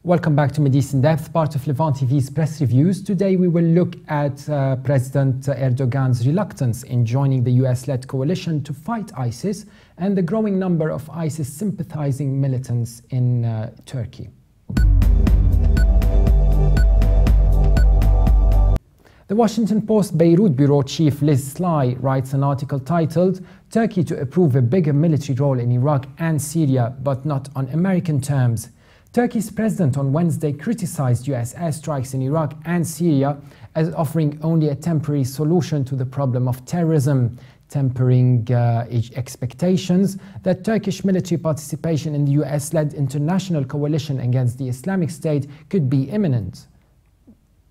Welcome back to Middle East in Depth, part of Levant TV's press reviews. Today we will look at President Erdogan's reluctance in joining the US-led coalition to fight ISIS and the growing number of ISIS sympathizing militants in Turkey. The Washington Post Beirut bureau chief Liz Sly writes an article titled "Turkey to approve a bigger military role in Iraq and Syria, but not on American terms." Turkey's president on Wednesday criticized US airstrikes in Iraq and Syria as offering only a temporary solution to the problem of terrorism, tempering expectations that Turkish military participation in the US-led international coalition against the Islamic State could be imminent.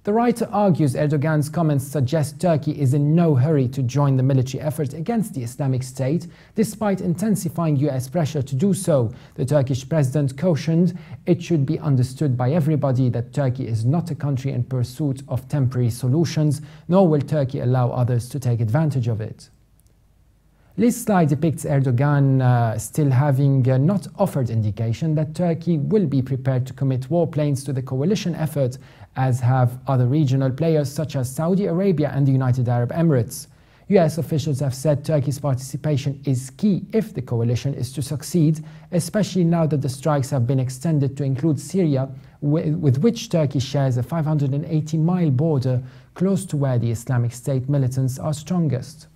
The writer argues Erdogan's comments suggest Turkey is in no hurry to join the military effort against the Islamic State, despite intensifying US pressure to do so. The Turkish president cautioned it should be understood by everybody that Turkey is not a country in pursuit of temporary solutions, nor will Turkey allow others to take advantage of it. Liz Sly depicts Erdogan still having not offered indication that Turkey will be prepared to commit warplanes to the coalition effort, as have other regional players such as Saudi Arabia and the United Arab Emirates. US officials have said Turkey's participation is key if the coalition is to succeed, especially now that the strikes have been extended to include Syria, with which Turkey shares a 580-mile border close to where the Islamic State militants are strongest.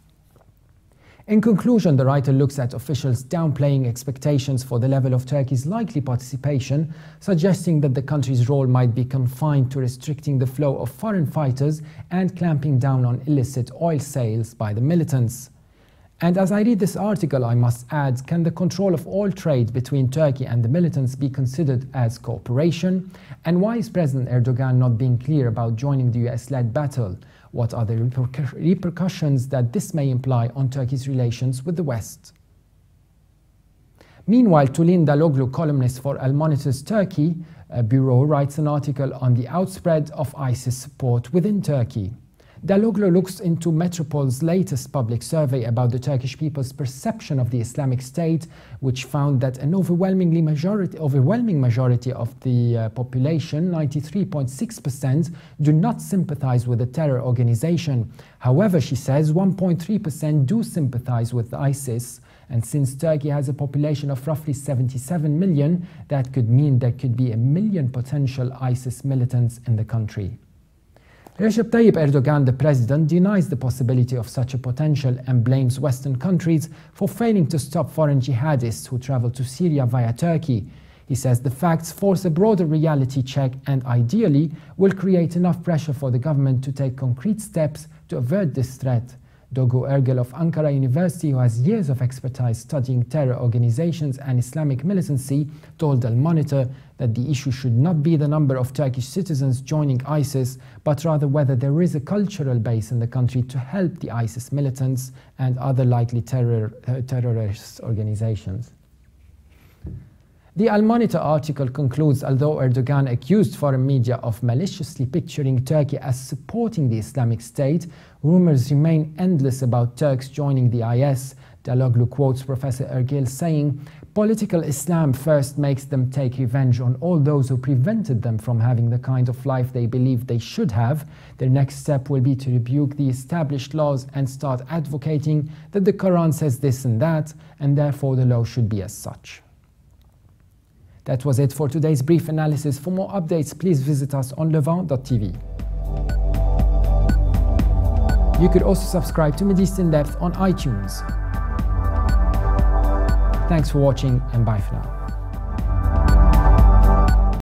In conclusion, the writer looks at officials downplaying expectations for the level of Turkey's likely participation, suggesting that the country's role might be confined to restricting the flow of foreign fighters and clamping down on illicit oil sales by the militants. And as I read this article, I must add, can the control of all trade between Turkey and the militants be considered as cooperation? And why is President Erdogan not being clear about joining the US-led battle? What are the repercussions that this may imply on Turkey's relations with the West? Meanwhile, Tulin Daloglu, columnist for Al Monitor's Turkey bureau, writes an article on the outspread of ISIS support within Turkey. Daloglu looks into Metropol's latest public survey about the Turkish people's perception of the Islamic State, which found that an overwhelming majority of the population, 93.6%, do not sympathize with the terror organization. However, she says 1.3% do sympathize with ISIS, and since Turkey has a population of roughly 77 million, that could mean there could be 1 million potential ISIS militants in the country. Recep Tayyip Erdogan, the president, denies the possibility of such a potential and blames Western countries for failing to stop foreign jihadists who travel to Syria via Turkey. He says the facts force a broader reality check and ideally will create enough pressure for the government to take concrete steps to avert this threat. Dogu Ergel of Ankara University, who has years of expertise studying terror organizations and Islamic militancy, told Al Monitor that the issue should not be the number of Turkish citizens joining ISIS, but rather whether there is a cultural base in the country to help the ISIS militants and other likely terrorist organizations. The Al Monitor article concludes, although Erdogan accused foreign media of maliciously picturing Turkey as supporting the Islamic State, rumors remain endless about Turks joining the IS. Daloglu quotes Professor Ergil saying, "Political Islam first makes them take revenge on all those who prevented them from having the kind of life they believe they should have. Their next step will be to rebuke the established laws and start advocating that the Quran says this and that, and therefore the law should be as such." That was it for today's brief analysis. For more updates, please visit us on levant.tv. You could also subscribe to Middle East in Depth on iTunes. Thanks for watching and bye for now.